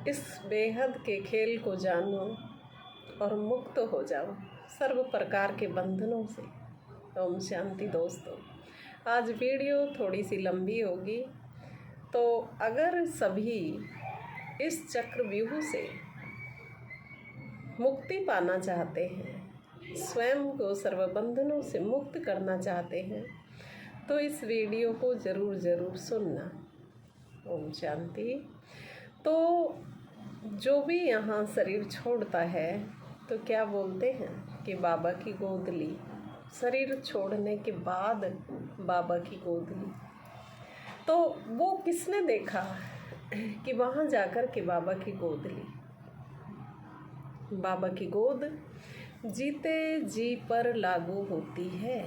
इस बेहद के खेल को जानो और मुक्त हो जाओ सर्व प्रकार के बंधनों से। ओम शांति दोस्तों। आज वीडियो थोड़ी सी लंबी होगी, तो अगर सभी इस चक्रव्यूह से मुक्ति पाना चाहते हैं, स्वयं को सर्व बंधनों से मुक्त करना चाहते हैं, तो इस वीडियो को ज़रूर सुनना। ओम शांति। तो जो भी यहाँ शरीर छोड़ता है तो क्या बोलते हैं कि बाबा की गोद ली। शरीर छोड़ने के बाद बाबा की गोद ली, तो वो किसने देखा कि वहाँ जाकर के बाबा की गोद ली। बाबा की गोद जीते जी पर लागू होती है,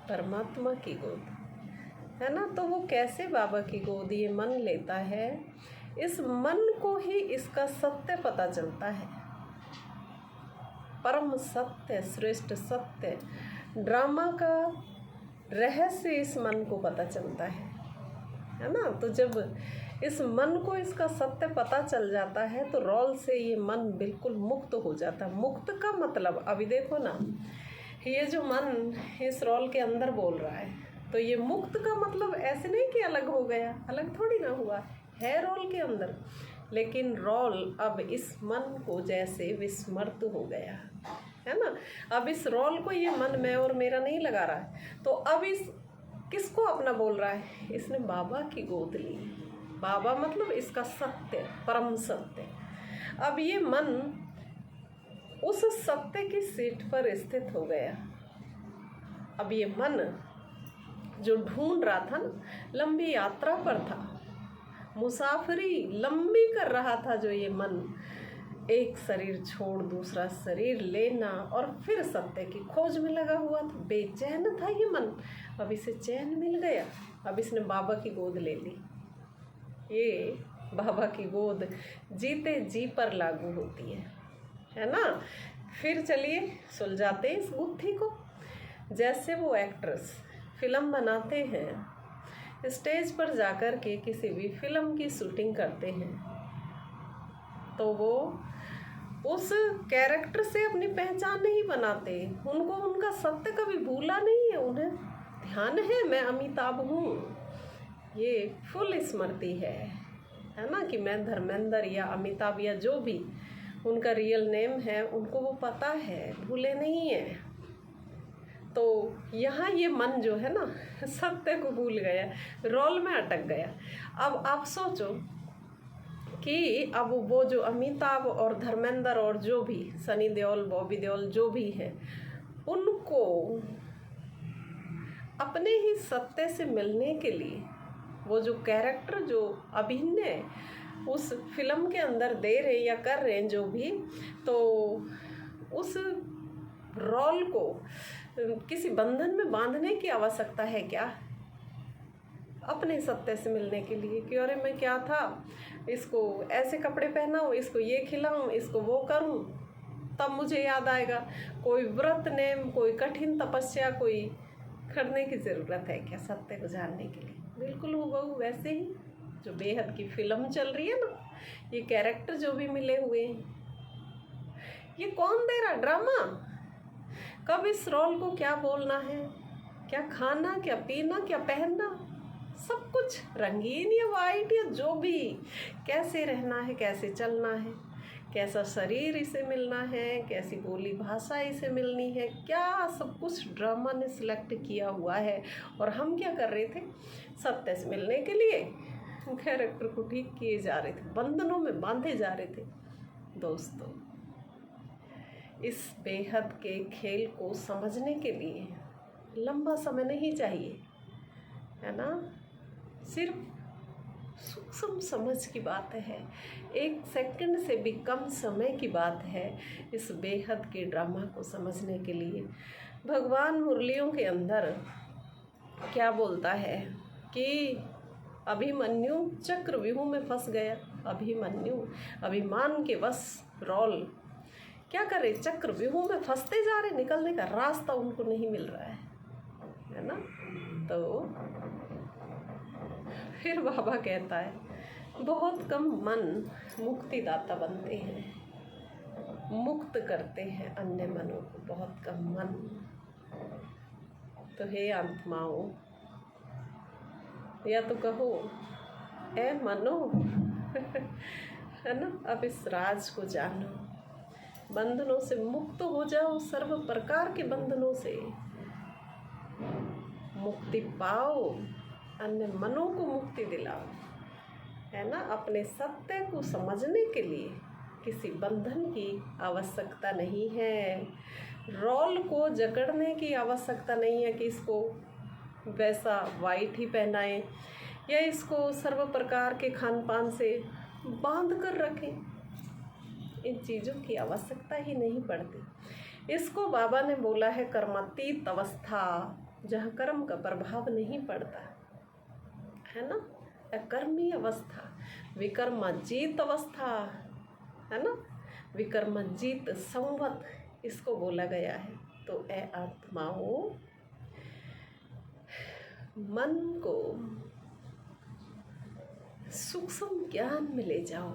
परमात्मा की गोद है ना। तो वो कैसे बाबा की गोद ये मन लेता है, इस मन को ही इसका सत्य पता चलता है। परम सत्य, श्रेष्ठ सत्य, ड्रामा का रहस्य इस मन को पता चलता है ना। तो जब इस मन को इसका सत्य पता चल जाता है तो रोल से ये मन बिल्कुल मुक्त हो जाता है। मुक्त का मतलब, अभी देखो ना, ये जो मन इस रोल के अंदर बोल रहा है, तो ये मुक्त का मतलब ऐसे नहीं कि अलग हो गया, अलग थोड़ी ना हुआ है रोल के अंदर, लेकिन रोल अब इस मन को जैसे विस्मृत हो गया है ना। अब इस रोल को ये मन मैं और मेरा नहीं लगा रहा है, तो अब इस किसको अपना बोल रहा है, इसने बाबा की गोद ली। बाबा मतलब इसका सत्य, परम सत्य। अब ये मन उस सत्य की सीट पर स्थित हो गया। अब ये मन जो ढूंढ रहा था ना, लंबी यात्रा पर था, मुसाफरी लंबी कर रहा था जो ये मन, एक शरीर छोड़ दूसरा शरीर लेना और फिर सत्य की खोज में लगा हुआ था। बेचैन था ये मन, अब इसे चैन मिल गया। अब इसने बाबा की गोद ले ली। ये बाबा की गोद जीते जी पर लागू होती है ना। फिर चलिए सुलझाते इस गुत्थी को। जैसे वो एक्ट्रेस फिल्म बनाते हैं, स्टेज पर जाकर के किसी भी फिल्म की शूटिंग करते हैं, तो वो उस कैरेक्टर से अपनी पहचान नहीं बनाते। उनको उनका सत्य कभी भूला नहीं है, उन्हें ध्यान है मैं अमिताभ हूँ। ये फुल स्मृति है ना, कि मैं धर्मेंद्र या अमिताभ या जो भी उनका रियल नेम है, उनको वो पता है, भूले नहीं है। तो यहाँ ये मन जो है ना, सत्य को भूल गया, रोल में अटक गया। अब आप सोचो कि अब वो जो अमिताभ और धर्मेंद्र और जो भी सनी देओल, बॉबी देओल जो भी है, उनको अपने ही सत्य से मिलने के लिए वो जो कैरेक्टर, जो अभिनय उस फिल्म के अंदर दे रहे या कर रहे हैं जो भी, तो उस रोल को किसी बंधन में बांधने की आवश्यकता है क्या, अपने सत्य से मिलने के लिए? कि अरे मैं क्या था, इसको ऐसे कपड़े पहनाऊँ, इसको ये खिलाऊँ, इसको वो करूँ, तब मुझे याद आएगा। कोई व्रत नेम, कोई कठिन तपस्या कोई करने की ज़रूरत है क्या सत्य को जानने के लिए? बिल्कुल हूबहू वैसे ही जो बेहद की फिल्म चल रही है ना, ये कैरेक्टर जो भी मिले हुए हैं, ये कौन दे रहा ड्रामा? कब इस रोल को क्या बोलना है, क्या खाना, क्या पीना, क्या पहनना, सब कुछ रंगीन या वाइट या जो भी, कैसे रहना है, कैसे चलना है, कैसा शरीर इसे मिलना है, कैसी बोली भाषा इसे मिलनी है, क्या सब कुछ ड्रामा ने सिलेक्ट किया हुआ है। और हम क्या कर रहे थे, सत्य से मिलने के लिए कैरेक्टर को ठीक किए जा रहे थे, बंधनों में बांधे जा रहे थे। दोस्तों, इस बेहद के खेल को समझने के लिए लंबा समय नहीं चाहिए, है ना। सिर्फ सूक्ष्म समझ की बात है, 1 सेकंड से भी कम समय की बात है इस बेहद के ड्रामा को समझने के लिए। भगवान मुरलियों के अंदर क्या बोलता है कि अभिमन्यु चक्रव्यूह में फंस गया। अभिमन्यु अभिमान के वश रोल क्या करे, चक्रव्यूह में फंसते जा रहे, निकलने का रास्ता उनको नहीं मिल रहा है ना। तो फिर बाबा कहता है बहुत कम मन मुक्तिदाता बनते हैं, मुक्त करते हैं अन्य मनों को, बहुत कम मन। तो हे आत्माओं, या तो कहो ए मनो है ना, अब इस राज को जानो, बंधनों से मुक्त हो जाओ, सर्व प्रकार के बंधनों से मुक्ति पाओ, अन्य मनों को मुक्ति दिलाओ, है ना। अपने सत्य को समझने के लिए किसी बंधन की आवश्यकता नहीं है, रोल को जकड़ने की आवश्यकता नहीं है कि इसको वैसा वाइट ही पहनाएं या इसको सर्व प्रकार के खान पान से बांध कर रखें। इन चीज़ों की आवश्यकता ही नहीं पड़ती। इसको बाबा ने बोला है कर्मातीत अवस्था, जहाँ कर्म का प्रभाव नहीं पड़ता, है ना। अकर्मी अवस्था, विकर्माजीत अवस्था, है ना, विकर्माजीत संवत इसको बोला गया है। तो ए आत्माओं, मन को सूक्ष्म ज्ञान में ले जाओ,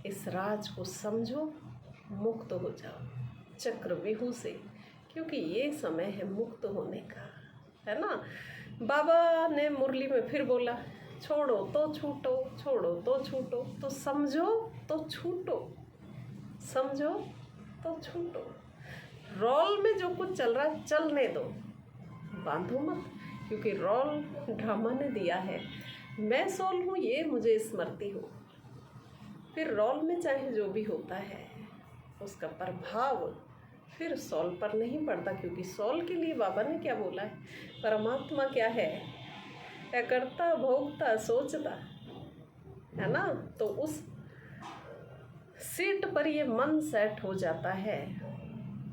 इस राज को समझो, मुक्त हो जाओ चक्रव्यूह से, क्योंकि ये समय है मुक्त होने का, है ना। बाबा ने मुरली में फिर बोला छोड़ो तो छूटो, छोड़ो तो छूटो, तो समझो तो छूटो, समझो तो छूटो। रोल में जो कुछ चल रहा है चलने दो, बांधो मत, क्योंकि रोल ड्रामा ने दिया है। मैं सोल हूँ, ये मुझे स्मृति हो। फिर रोल में चाहे जो भी होता है उसका प्रभाव फिर सोल पर नहीं पड़ता, क्योंकि सोल के लिए बाबा ने क्या बोला है, परमात्मा क्या है, करता भोगता सोचता, है ना। तो उस सीट पर ये मन सेट हो जाता है।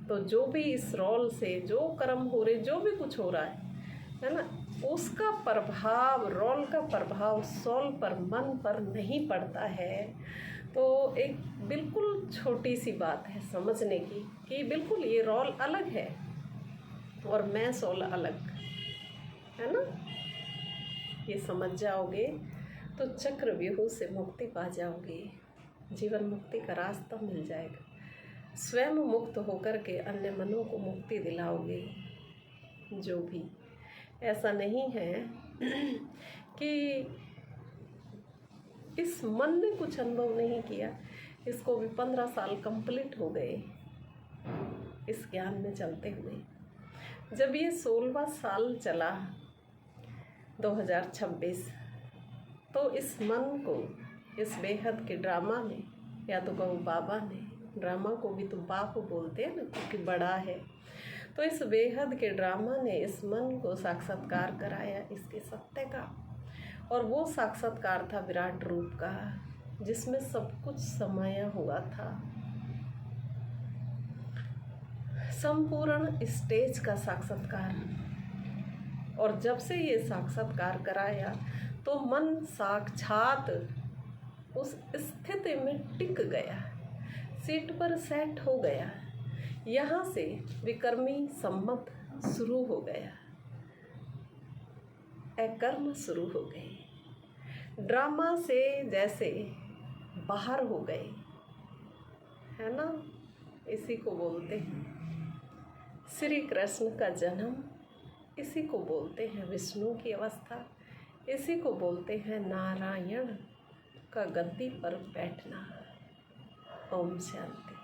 तो जो भी इस रोल से जो कर्म हो रहे, जो भी कुछ हो रहा है ना, उसका प्रभाव, रोल का प्रभाव सोल पर, मन पर नहीं पड़ता है। तो एक बिल्कुल छोटी सी बात है समझने की कि बिल्कुल ये रोल अलग है और मैं सोल अलग, है ना। ये समझ जाओगे तो चक्रव्यूह से मुक्ति पा जाओगे, जीवन मुक्ति का रास्ता मिल जाएगा। स्वयं मुक्त होकर के अन्य मनों को मुक्ति दिलाओगे। जो भी ऐसा नहीं है कि इस मन ने कुछ अनुभव नहीं किया, इसको भी 15 साल कंप्लीट हो गए इस ज्ञान में चलते हुए। जब ये 16वां साल चला 2026, तो इस मन को इस बेहद के ड्रामा में, या तो कहूँ बाबा ने, ड्रामा को भी तो बाप बोलते हैं ना क्योंकि बड़ा है, तो इस बेहद के ड्रामा ने इस मन को साक्षात्कार कराया इसके सत्य का। और वो साक्षात्कार था विराट रूप का, जिसमें सब कुछ समाया हुआ था, संपूर्ण स्टेज का साक्षात्कार। और जब से ये साक्षात्कार कराया तो मन साक्षात उस स्थिति में टिक गया, सीट पर सेट हो गया। यहाँ से विकर्मी सम्मत शुरू हो गया, अकर्म शुरू हो गए, ड्रामा से जैसे बाहर हो गए, है ना। इसी को बोलते हैं श्री कृष्ण का जन्म, इसी को बोलते हैं विष्णु की अवस्था, इसी को बोलते हैं नारायण का गद्दी पर बैठना। ओम शांति।